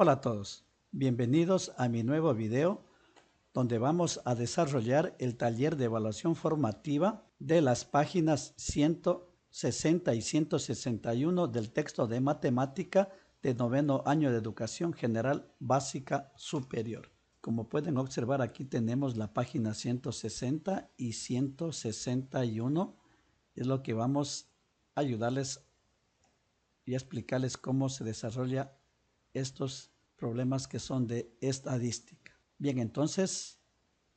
Hola a todos, bienvenidos a mi nuevo video donde vamos a desarrollar el taller de evaluación formativa de las páginas 160 y 161 del texto de matemática de noveno año de educación general básica superior. Como pueden observar, aquí tenemos la página 160 y 161. Es lo que vamos a ayudarles y a explicarles cómo se desarrolla estos problemas que son de estadística. Bien, entonces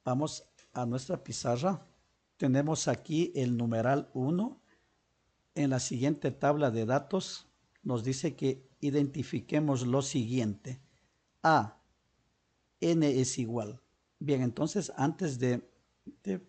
vamos a nuestra pizarra. Tenemos aquí el numeral 1. En la siguiente tabla de datos nos dice que identifiquemos lo siguiente. A, n es igual. Bien, entonces antes de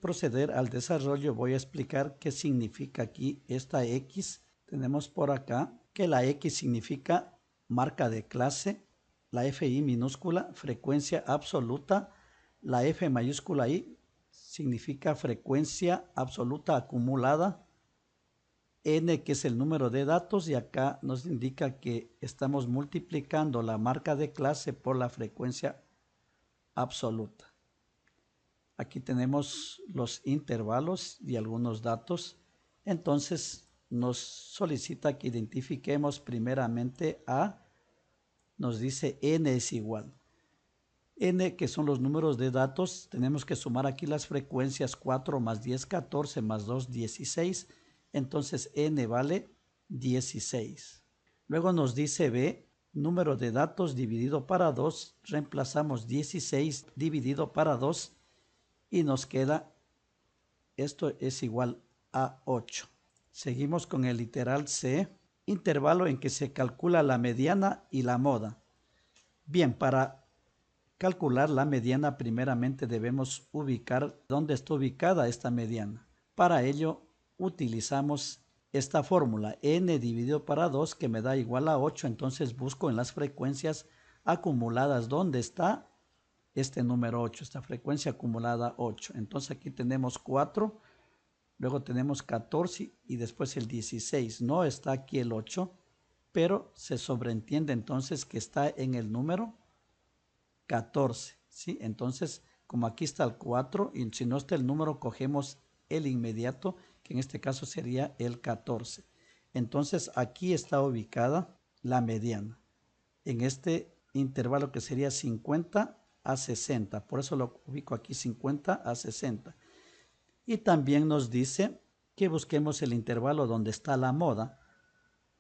proceder al desarrollo voy a explicar qué significa aquí esta X. Tenemos por acá que la X significa marca de clase, la FI minúscula, frecuencia absoluta, la F mayúscula I significa frecuencia absoluta acumulada, N que es el número de datos y acá nos indica que estamos multiplicando la marca de clase por la frecuencia absoluta. Aquí tenemos los intervalos y algunos datos. Entonces nos solicita que identifiquemos primeramente a, nos dice n es igual. N, que son los números de datos, tenemos que sumar aquí las frecuencias 4 más 10, 14 más 2, 16. Entonces n vale 16. Luego nos dice B, número de datos dividido para 2, reemplazamos 16 dividido para 2 y nos queda, esto es igual a 8. Seguimos con el literal C, intervalo en que se calcula la mediana y la moda. Bien, para calcular la mediana primeramente debemos ubicar dónde está ubicada esta mediana. Para ello utilizamos esta fórmula, n dividido para 2 que me da igual a 8, entonces busco en las frecuencias acumuladas dónde está este número 8, esta frecuencia acumulada 8. Entonces aquí tenemos 4, luego tenemos 14 y después el 16. No está aquí el 8, pero se sobreentiende entonces que está en el número 14, ¿sí? Entonces, como aquí está el 4 y si no está el número, cogemos el inmediato, que en este caso sería el 14. Entonces, aquí está ubicada la mediana, en este intervalo que sería 50 a 60. Por eso lo ubico aquí 50 a 60. Y también nos dice que busquemos el intervalo donde está la moda.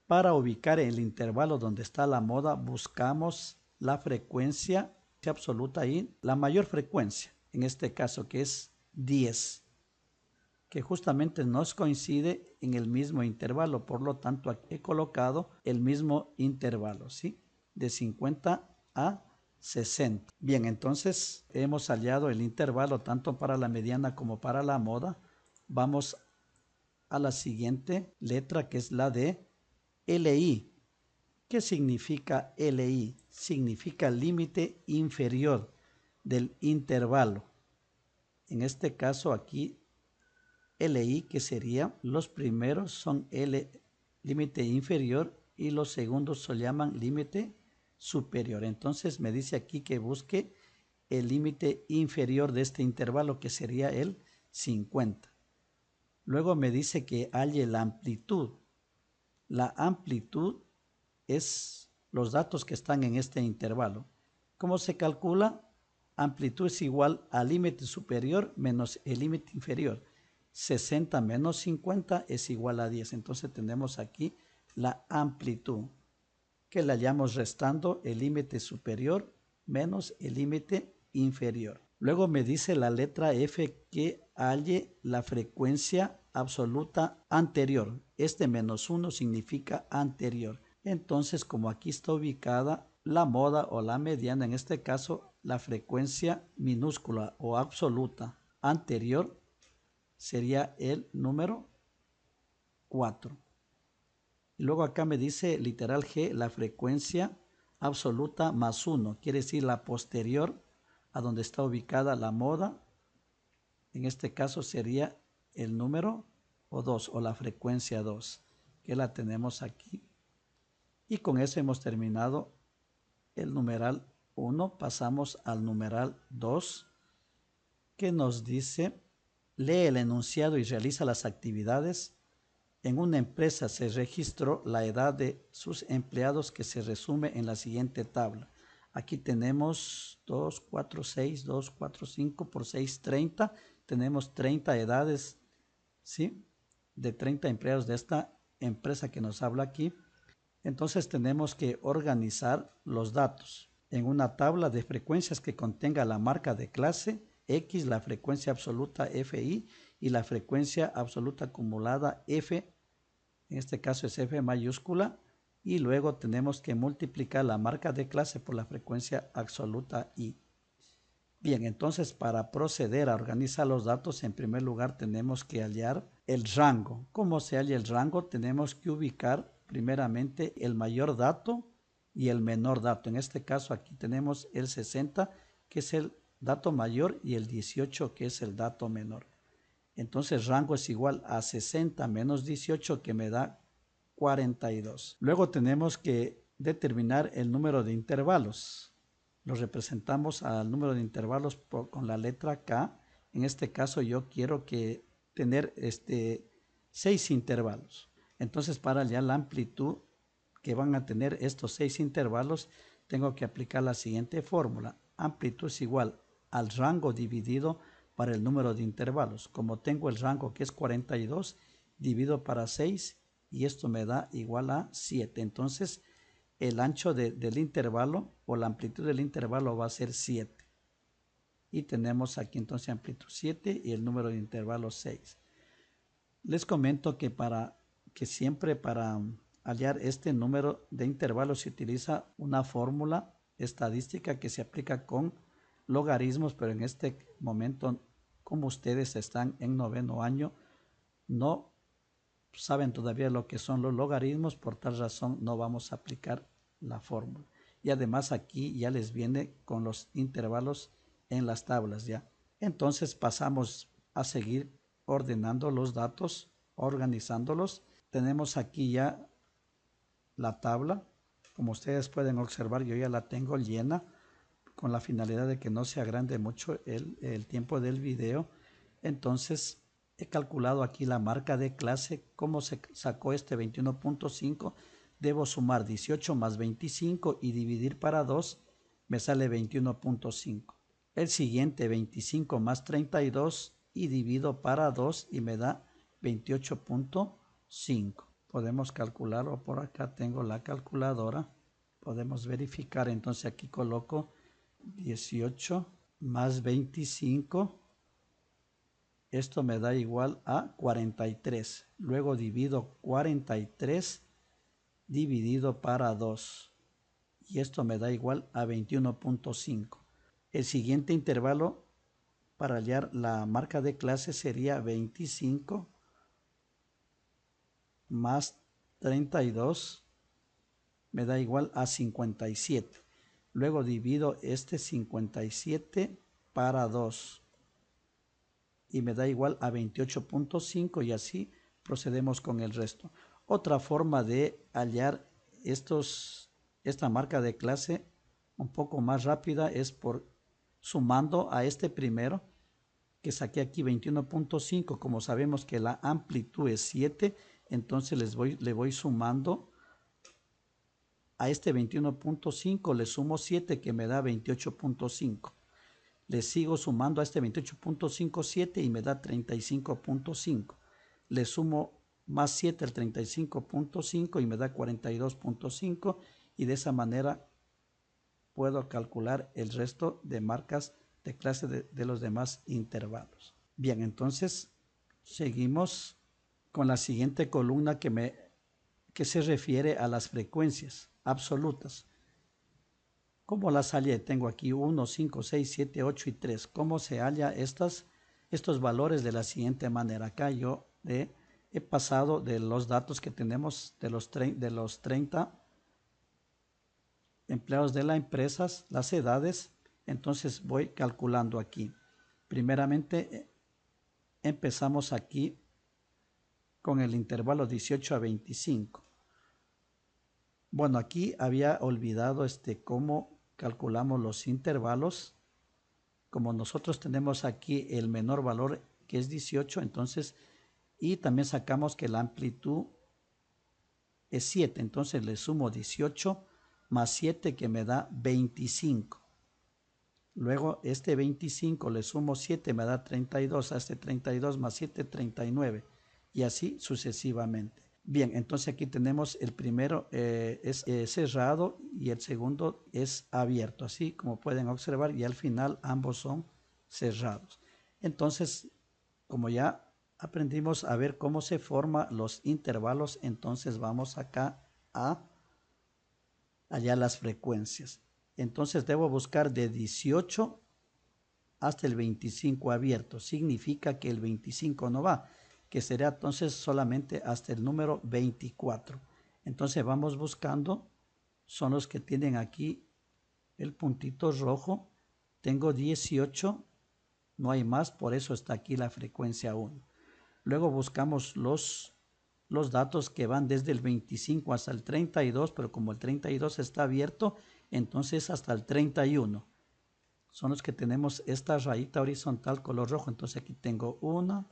Para ubicar el intervalo donde está la moda, buscamos la frecuencia absoluta y la mayor frecuencia, en este caso que es 10, que justamente nos coincide en el mismo intervalo, por lo tanto aquí he colocado el mismo intervalo, ¿sí? De 50 a 60. Bien, entonces hemos hallado el intervalo tanto para la mediana como para la moda. Vamos a la siguiente letra, que es la de LI. ¿Qué significa LI? Significa límite inferior del intervalo. En este caso aquí LI, que sería, los primeros son límite inferior y los segundos se llaman límite superior. Entonces me dice aquí que busque el límite inferior de este intervalo, que sería el 50. Luego me dice que halle la amplitud. La amplitud es los datos que están en este intervalo. ¿Cómo se calcula? Amplitud es igual al límite superior menos el límite inferior. 60 menos 50 es igual a 10. Entonces tenemos aquí la amplitud, que la hallamos restando el límite superior menos el límite inferior. Luego me dice la letra F que halle la frecuencia absoluta anterior. Este menos 1 significa anterior. Entonces, como aquí está ubicada la moda o la mediana, en este caso la frecuencia minúscula o absoluta anterior sería el número 4. Y luego acá me dice literal G, la frecuencia absoluta más 1, quiere decir la posterior a donde está ubicada la moda. En este caso sería el número o 2 o la frecuencia 2, que la tenemos aquí. Y con eso hemos terminado el numeral 1 pasamos al numeral 2, que nos dice: lee el enunciado y realiza las actividades. En una empresa se registró la edad de sus empleados, que se resume en la siguiente tabla. Aquí tenemos 2, 4, 6, 2, 4, 5 por 6, 30. Tenemos 30 edades, ¿sí?, de 30 empleados de esta empresa que nos habla aquí. Entonces tenemos que organizar los datos en una tabla de frecuencias que contenga la marca de clase X, la frecuencia absoluta FI y la frecuencia absoluta acumulada F. En este caso es F mayúscula, y luego tenemos que multiplicar la marca de clase por la frecuencia absoluta I. Bien, entonces para proceder a organizar los datos, en primer lugar tenemos que hallar el rango. ¿Cómo se halla el rango? Tenemos que ubicar primeramente el mayor dato y el menor dato. En este caso aquí tenemos el 60, que es el dato mayor, y el 18, que es el dato menor. Entonces rango es igual a 60 menos 18, que me da 42. Luego tenemos que determinar el número de intervalos. Lo representamos al número de intervalos con la letra K. En este caso yo quiero tener 6 intervalos. Entonces para hallar la amplitud que van a tener estos 6 intervalos, tengo que aplicar la siguiente fórmula. Amplitud es igual al rango dividido para el número de intervalos. Como tengo el rango, que es 42, divido para 6 y esto me da igual a 7. Entonces el ancho del intervalo o la amplitud del intervalo va a ser 7. Y tenemos aquí entonces amplitud 7 y el número de intervalos 6. Les comento que siempre para hallar este número de intervalos se utiliza una fórmula estadística que se aplica con logaritmos, pero en este momento, como ustedes están en 9º año, no saben todavía lo que son los logaritmos, por tal razón no vamos a aplicar la fórmula. Y además aquí ya les viene con los intervalos en las tablas ya. Entonces pasamos a seguir ordenando los datos, organizándolos. Tenemos aquí ya la tabla. Como ustedes pueden observar, yo ya la tengo llena con la finalidad de que no se agrande mucho el tiempo del video. Entonces he calculado aquí la marca de clase. ¿Cómo se sacó este 21.5? Debo sumar 18 más 25 y dividir para 2, me sale 21.5. El siguiente 25 más 32 y divido para 2 y me da 28.5. Podemos calcularlo, por acá tengo la calculadora. Podemos verificar, entonces aquí coloco 18 más 25. Esto me da igual a 43. Luego divido 43 dividido para 2. Y esto me da igual a 21.5. El siguiente intervalo para hallar la marca de clase sería 25 más 32. Me da igual a 57. Luego divido este 57 para 2 y me da igual a 28.5, y así procedemos con el resto. Otra forma de hallar esta marca de clase un poco más rápida es por sumando a este primero que saqué aquí 21.5. Como sabemos que la amplitud es 7, entonces le voy sumando a este 21.5, le sumo 7 que me da 28.5. Le sigo sumando a este 28.5 7 y me da 35.5. Le sumo más 7 al 35.5 y me da 42.5, y de esa manera puedo calcular el resto de marcas de clase de los demás intervalos. Bien, entonces seguimos con la siguiente columna que se refiere a las frecuencias absolutas. ¿Cómo las hallé? Tengo aquí 1, 5, 6, 7, 8 y 3. ¿Cómo se halla estos valores? De la siguiente manera. Acá yo he pasado de los datos que tenemos de los 30 empleados de la empresa, las edades. Entonces voy calculando aquí. Primeramente empezamos aquí con el intervalo 18 a 25. Bueno, aquí había olvidado cómo calculamos los intervalos. Como nosotros tenemos aquí el menor valor que es 18, entonces, y también sacamos que la amplitud es 7, entonces le sumo 18 más 7 que me da 25. Luego este 25 le sumo 7, me da 32, a este 32 más 7, 39 y así sucesivamente. Bien, entonces aquí tenemos el primero es cerrado y el segundo es abierto, así como pueden observar, y al final ambos son cerrados. Entonces, como ya aprendimos a ver cómo se forman los intervalos, entonces vamos acá a hallar las frecuencias. Entonces debo buscar de 18 hasta el 25 abierto. Significa que el 25 no va, que será entonces solamente hasta el número 24. Entonces vamos buscando, son los que tienen aquí el puntito rojo. Tengo 18, no hay más, por eso está aquí la frecuencia 1. Luego buscamos los datos que van desde el 25 hasta el 32, pero como el 32 está abierto, entonces hasta el 31. Son los que tenemos esta rayita horizontal color rojo. Entonces aquí tengo 1,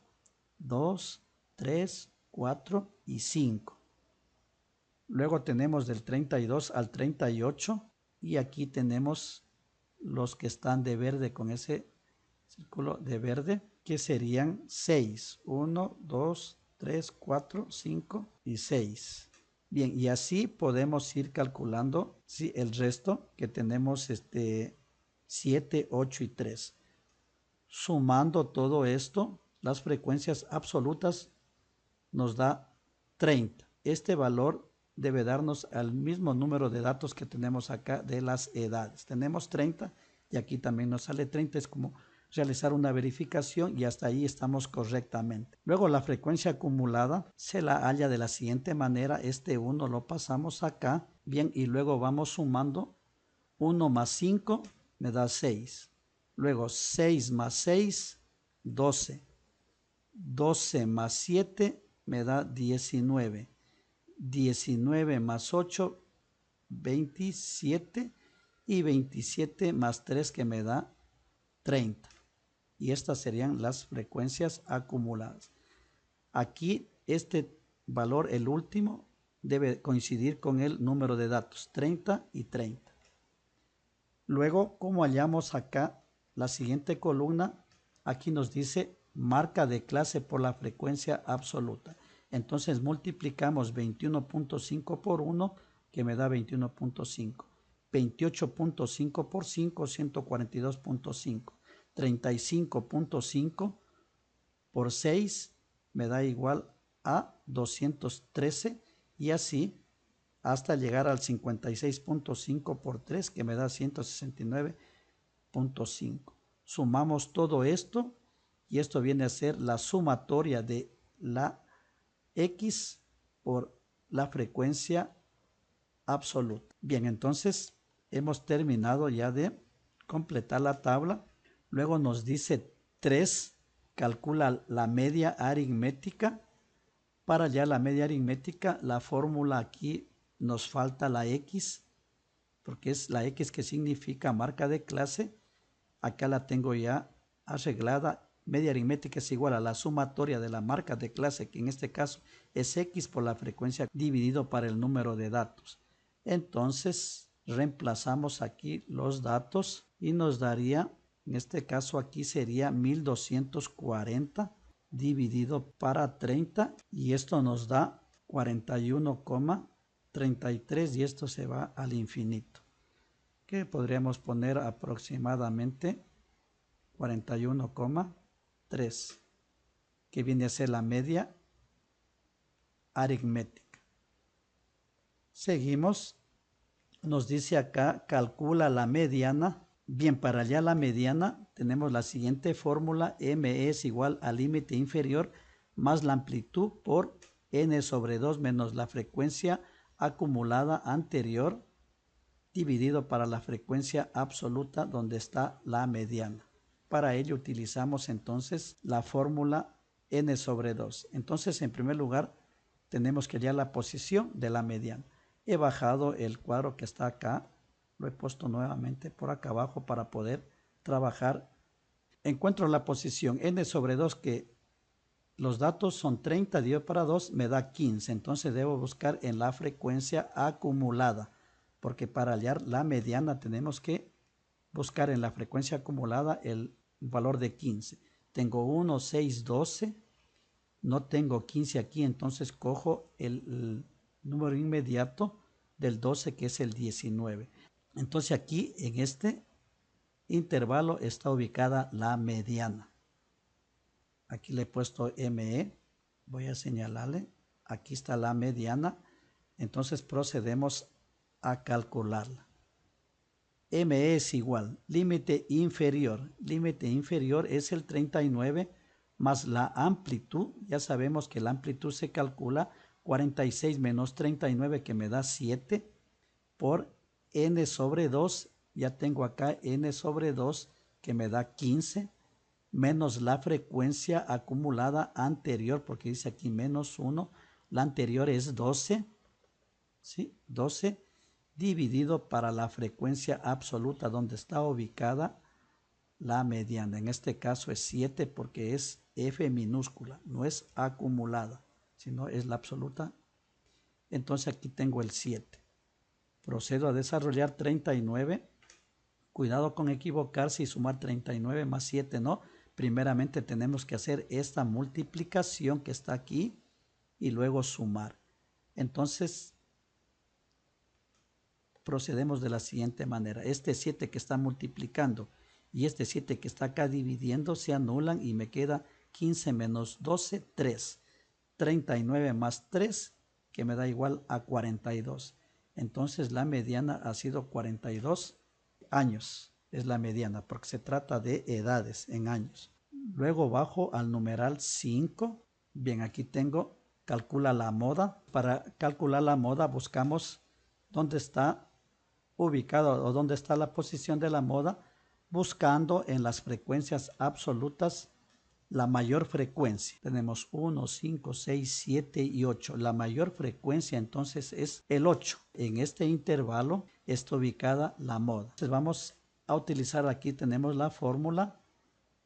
2, 3, 4 y 5. Luego tenemos del 32 al 38 y aquí tenemos los que están de verde con ese círculo de verde, que serían 6. 1, 2, 3, 4, 5 y 6. Bien, y así podemos ir calculando el resto que tenemos 7, 8 y 3. Sumando todo esto, las frecuencias absolutas nos da 30. Este valor debe darnos al mismo número de datos que tenemos acá de las edades. Tenemos 30 y aquí también nos sale 30. Es como realizar una verificación y hasta ahí estamos correctamente. Luego la frecuencia acumulada se la halla de la siguiente manera. Este 1 lo pasamos acá. Bien, y luego vamos sumando. 1 más 5 me da 6. Luego 6 más 6, 12. 12 más 7 me da 19. 19 más 8, 27. Y 27 más 3 que me da 30. Y estas serían las frecuencias acumuladas. Aquí este valor, el último, debe coincidir con el número de datos, 30 y 30. Luego, como hallamos acá la siguiente columna, aquí nos dice marca de clase por la frecuencia absoluta. Entonces multiplicamos 21.5 por 1, que me da 21.5. 28.5 por 5, 142.5. 35.5 por 6 me da igual a 213 y así hasta llegar al 56.5 por 3 que me da 169.5. Sumamos todo esto y esto viene a ser la sumatoria de la X por la frecuencia absoluta. Bien, entonces hemos terminado ya de completar la tabla. Luego nos dice 3, calcula la media aritmética. Para ya la media aritmética, la fórmula aquí nos falta la X, porque es la X que significa marca de clase. Acá la tengo ya arreglada. Media aritmética es igual a la sumatoria de la marca de clase, que en este caso es X por la frecuencia dividido para el número de datos. Entonces reemplazamos aquí los datos y nos daría, en este caso aquí sería 1240 dividido para 30 y esto nos da 41,33 y esto se va al infinito, que podríamos poner aproximadamente 41,3, que viene a ser la media aritmética. Seguimos, nos dice acá, calcula la mediana. Bien, para hallar la mediana tenemos la siguiente fórmula: m es igual al límite inferior más la amplitud por n sobre 2 menos la frecuencia acumulada anterior dividido para la frecuencia absoluta donde está la mediana. Para ello utilizamos entonces la fórmula n sobre 2. Entonces, en primer lugar, tenemos que hallar la posición de la mediana. he bajado el cuadro que está acá, lo he puesto nuevamente por acá abajo para poder trabajar. Encuentro la posición n sobre 2 que los datos son 30 dividido para 2 me da 15, entonces debo buscar en la frecuencia acumulada, porque para hallar la mediana tenemos que buscar en la frecuencia acumulada el valor de 15. Tengo 1, 6, 12, no tengo 15 aquí, entonces cojo el número inmediato del 12 que es el 19. Entonces aquí en este intervalo está ubicada la mediana. Aquí le he puesto ME, voy a señalarle, aquí está la mediana, entonces procedemos a calcularla. ME es igual, límite inferior es el 39 más la amplitud, ya sabemos que la amplitud se calcula 46 menos 39 que me da 7 por n sobre 2, ya tengo acá n sobre 2 que me da 15, menos la frecuencia acumulada anterior, porque dice aquí menos 1, la anterior es 12, ¿sí? 12 dividido para la frecuencia absoluta donde está ubicada la mediana. En este caso es 7 porque es F minúscula, no es acumulada, sino es la absoluta. Entonces aquí tengo el 7. Procedo a desarrollar 39. Cuidado con equivocarse y sumar 39 más 7, no. Primeramente tenemos que hacer esta multiplicación que está aquí y luego sumar. Entonces procedemos de la siguiente manera. Este 7 que está multiplicando y este 7 que está acá dividiendo se anulan y me queda 15 menos 12, 3. 39 más 3 que me da igual a 42. Entonces la mediana ha sido 42 años. Es la mediana porque se trata de edades en años. Luego bajo al numeral 5. Bien, aquí tengo, calcula la moda. Para calcular la moda buscamos dónde está ubicado o dónde está la posición de la moda, buscando en las frecuencias absolutas la mayor frecuencia. Tenemos 1, 5, 6, 7 y 8. La mayor frecuencia entonces es el 8. En este intervalo está ubicada la moda. Entonces vamos a utilizar aquí, tenemos la fórmula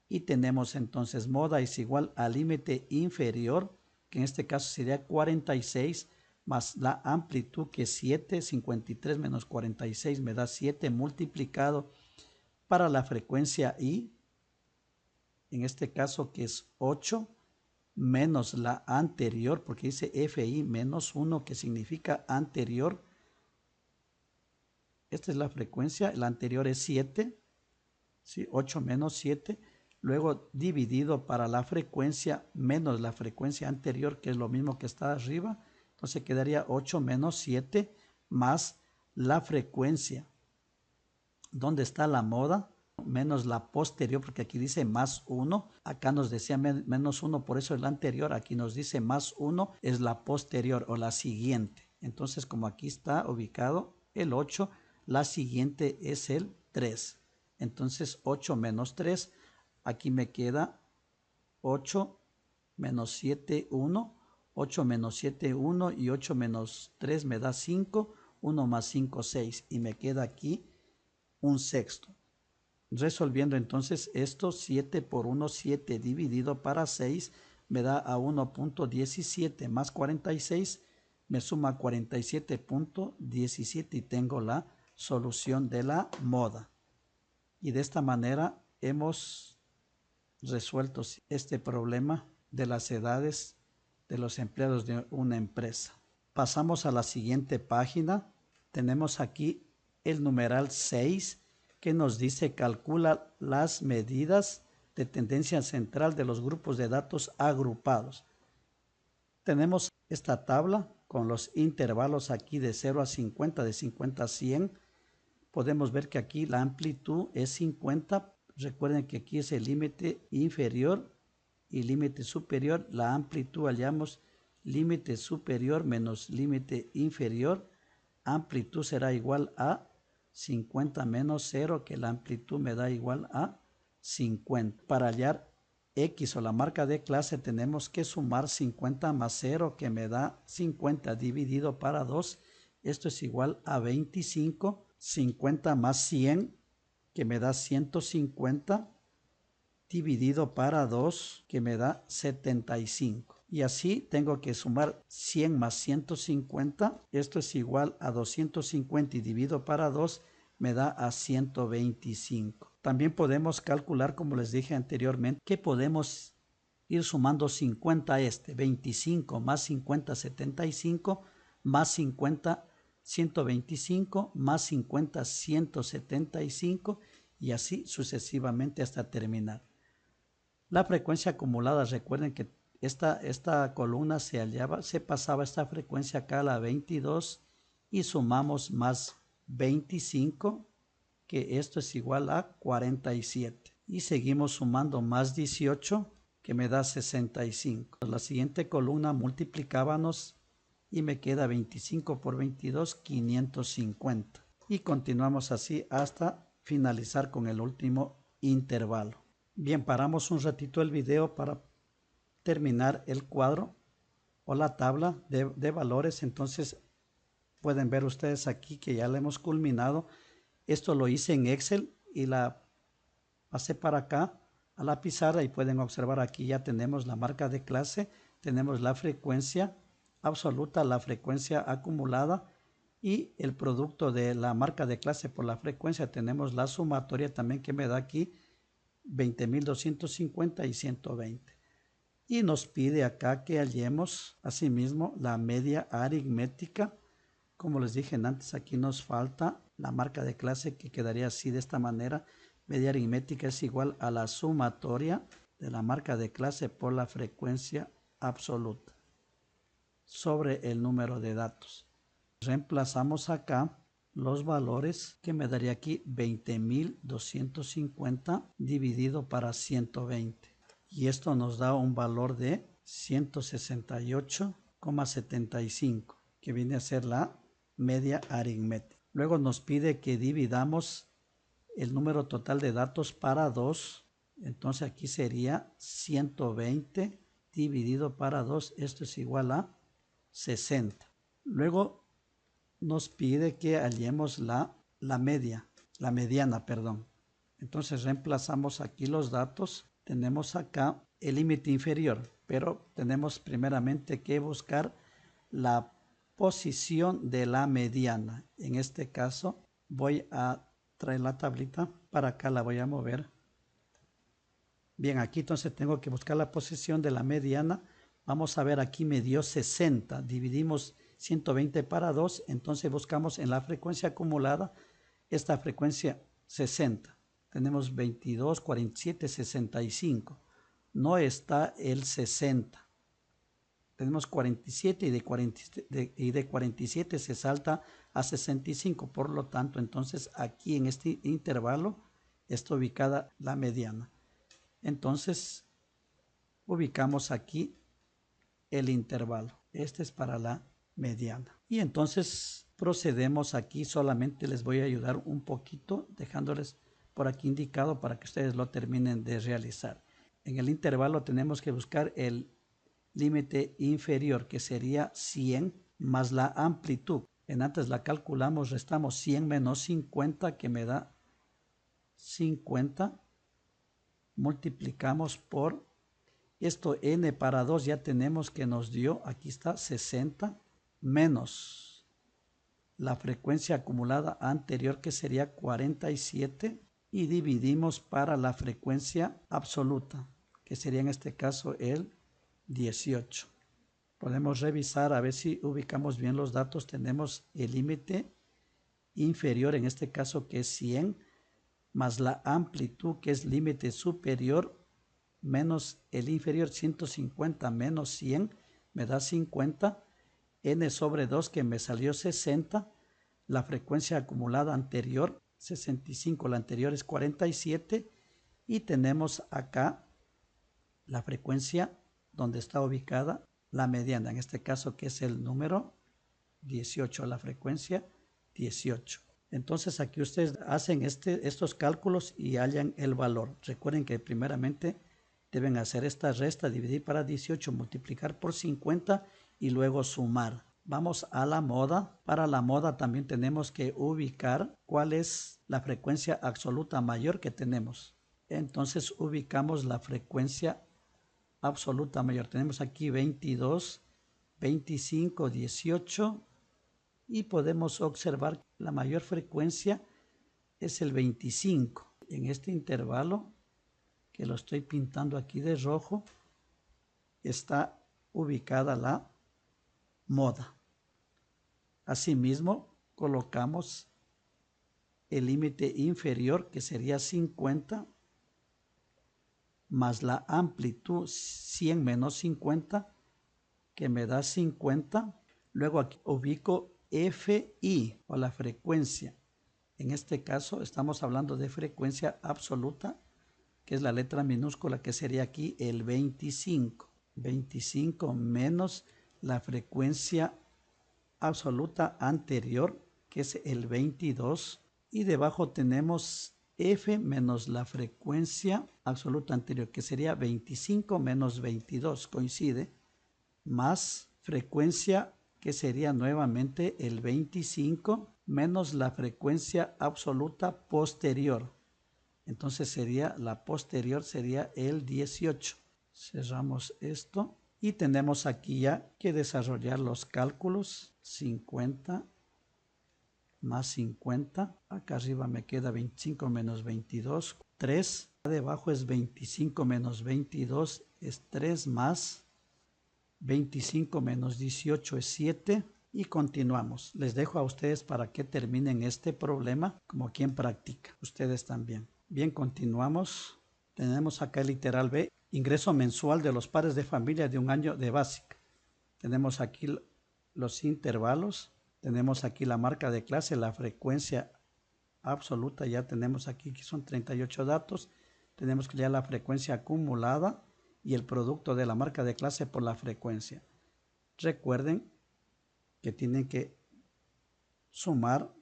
y tenemos entonces moda es igual al límite inferior, que en este caso sería 46, más la amplitud que es 7, 53 menos 46 me da 7 multiplicado para la frecuencia I, en este caso que es 8, menos la anterior, porque dice FI menos 1, que significa anterior. Esta es la frecuencia, la anterior es 7, ¿sí? 8 menos 7, luego dividido para la frecuencia menos la frecuencia anterior, que es lo mismo que está arriba. Entonces quedaría 8 menos 7 más la frecuencia donde está la moda, menos la posterior, porque aquí dice más 1, acá nos decía menos 1, por eso es la anterior, aquí nos dice más 1, es la posterior o la siguiente. Entonces como aquí está ubicado el 8, la siguiente es el 3. Entonces 8 menos 3, aquí me queda 8 menos 7, 1, 8 menos 7, 1 y 8 menos 3 me da 5, 1 más 5, 6 y me queda aquí un sexto. Resolviendo entonces esto, 7 por 1, 7 dividido para 6 me da a 1.17 más 46 me suma 47.17 y tengo la solución de la moda. Y de esta manera hemos resuelto este problema de las edades de los empleados de una empresa. Pasamos a la siguiente página. Tenemos aquí el numeral 6 que nos dice calcula las medidas de tendencia central de los grupos de datos agrupados. Tenemos esta tabla con los intervalos aquí de 0 a 50, de 50 a 100. Podemos ver que aquí la amplitud es 50. Recuerden que aquí es el límite inferior y límite superior. La amplitud hallamos límite superior menos límite inferior. Amplitud será igual a 50 menos 0, que la amplitud me da igual a 50. Para hallar X o la marca de clase tenemos que sumar 50 más 0, que me da 50 dividido para 2 esto es igual a 25, 50 más 100, que me da 150, dividido para 2, que me da 75. Y así tengo que sumar 100 más 150, esto es igual a 250 y dividido para 2 me da a 125. También podemos calcular, como les dije anteriormente, que podemos ir sumando 50 a 25 más 50, 75, más 50, 125, más 50, 175 y así sucesivamente hasta terminar. La frecuencia acumulada, recuerden que esta columna se pasaba esta frecuencia acá a la 22 y sumamos más 25, que esto es igual a 47. Y seguimos sumando más 18, que me da 65. La siguiente columna multiplicábamos y me queda 25 por 22, 550. Y continuamos así hasta finalizar con el último intervalo. Bien, paramos un ratito el video para terminar el cuadro o la tabla de valores. Entonces pueden ver ustedes aquí que ya lo hemos culminado. Esto lo hice en Excel y la pasé para acá a la pizarra y pueden observar aquí ya tenemos la marca de clase, tenemos la frecuencia absoluta, la frecuencia acumulada y el producto de la marca de clase por la frecuencia. Tenemos la sumatoria también que me da aquí 20.250 y 120. Y nos pide acá que hallemos asimismo la media aritmética. Como les dije antes, aquí nos falta la marca de clase, que quedaría así de esta manera. Media aritmética es igual a la sumatoria de la marca de clase por la frecuencia absoluta sobre el número de datos. Reemplazamos acá los valores, que me daría aquí 20.250 dividido para 120. Y esto nos da un valor de 168,75, que viene a ser la media aritmética. Luego nos pide que dividamos el número total de datos para 2. Entonces aquí sería 120 dividido para 2. Esto es igual a 60. Luego nos pide que hallemos la mediana. Entonces reemplazamos aquí los datos. Tenemos acá el límite inferior, pero tenemos primeramente que buscar la posición de la mediana. En este caso voy a traer la tablita para acá, la voy a mover. Bien, aquí entonces tengo que buscar la posición de la mediana. Vamos a ver, aquí me dio 60. Dividimos 120 para 2, entonces buscamos en la frecuencia acumulada esta frecuencia 60. Tenemos 22, 47, 65. No está el 60. Tenemos 47 y de 47 se salta a 65. Por lo tanto, entonces aquí en este intervalo está ubicada la mediana. Entonces, ubicamos aquí el intervalo. Este es para la mediana. Y entonces procedemos aquí. Solamente les voy a ayudar un poquito, dejándoles por aquí indicado para que ustedes lo terminen de realizar. En el intervalo tenemos que buscar el límite inferior, que sería 100 más la amplitud. En antes la calculamos, restamos 100 menos 50, que me da 50. Multiplicamos por esto, n para 2 ya tenemos que nos dio, aquí está 60, menos la frecuencia acumulada anterior, que sería 47, y dividimos para la frecuencia absoluta, que sería en este caso el 18. Podemos revisar a ver si ubicamos bien los datos. Tenemos el límite inferior, en este caso que es 100, más la amplitud, que es límite superior, menos el inferior, 150 menos 100, me da 50, n sobre 2, que me salió 60, la frecuencia acumulada anterior, 65, la anterior es 47, y tenemos acá la frecuencia donde está ubicada la mediana, en este caso que es el número 18, la frecuencia 18. Entonces aquí ustedes hacen estos cálculos y hallan el valor. Recuerden que primeramente deben hacer esta resta, dividir para 18, multiplicar por 50 y luego sumar. Vamos a la moda. Para la moda también tenemos que ubicar cuál es la frecuencia absoluta mayor que tenemos. Entonces ubicamos la frecuencia absoluta mayor. Tenemos aquí 22, 25, 18 y podemos observar que la mayor frecuencia es el 25. En este intervalo, que lo estoy pintando aquí de rojo, está ubicada la moda. Asimismo, colocamos el límite inferior, que sería 50, más la amplitud 100 menos 50, que me da 50. Luego aquí ubico FI, o la frecuencia. En este caso estamos hablando de frecuencia absoluta, que es la letra minúscula, que sería aquí el 25. 25 menos la frecuencia absoluta anterior, que es el 22. Y debajo tenemos F menos la frecuencia absoluta anterior, que sería 25 menos 22, coincide, más frecuencia, que sería nuevamente el 25, menos la frecuencia absoluta posterior. Entonces sería la posterior, sería el 18. Cerramos esto y tenemos aquí ya que desarrollar los cálculos. 50 más 50. Acá arriba me queda 25 menos 22, 3. Debajo es 25 menos 22, es 3, más 25 menos 18 es 7. Y continuamos. Les dejo a ustedes para que terminen este problema como quien practica. Ustedes también. Bien, continuamos. Tenemos acá el literal B. Ingreso mensual de los padres de familia de un año de básica. Tenemos aquí los intervalos. Tenemos aquí la marca de clase, la frecuencia absoluta. Ya tenemos aquí que son 38 datos. Tenemos que ya la frecuencia acumulada y el producto de la marca de clase por la frecuencia. Recuerden que tienen que sumar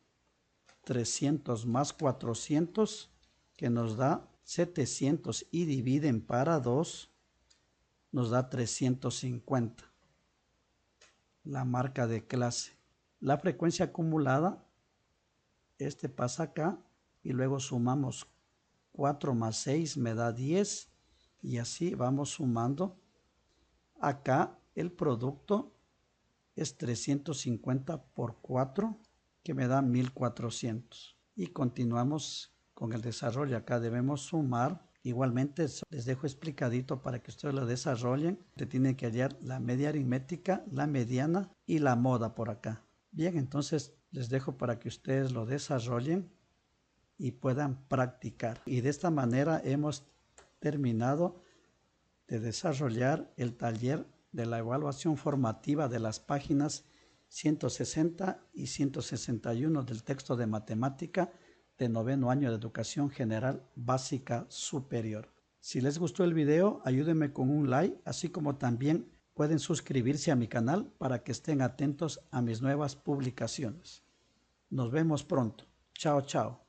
300 más 400, que nos da 700, y dividen para 2, nos da 350. La marca de clase. La frecuencia acumulada, este pasa acá, y luego sumamos 4 más 6 me da 10, y así vamos sumando. Acá el producto es 350 por 4, que me da 1400. Y continuamos con el desarrollo. Acá debemos sumar. Igualmente les dejo explicadito para que ustedes lo desarrollen. Te tienen que hallar la media aritmética, la mediana y la moda por acá. Bien, entonces les dejo para que ustedes lo desarrollen y puedan practicar. Y de esta manera hemos terminado de desarrollar el taller de la evaluación formativa de las páginas 160 y 161 del texto de matemática de noveno año de educación general básica superior. Si les gustó el video, ayúdenme con un like, así como también pueden suscribirse a mi canal para que estén atentos a mis nuevas publicaciones. Nos vemos pronto. Chao, chao.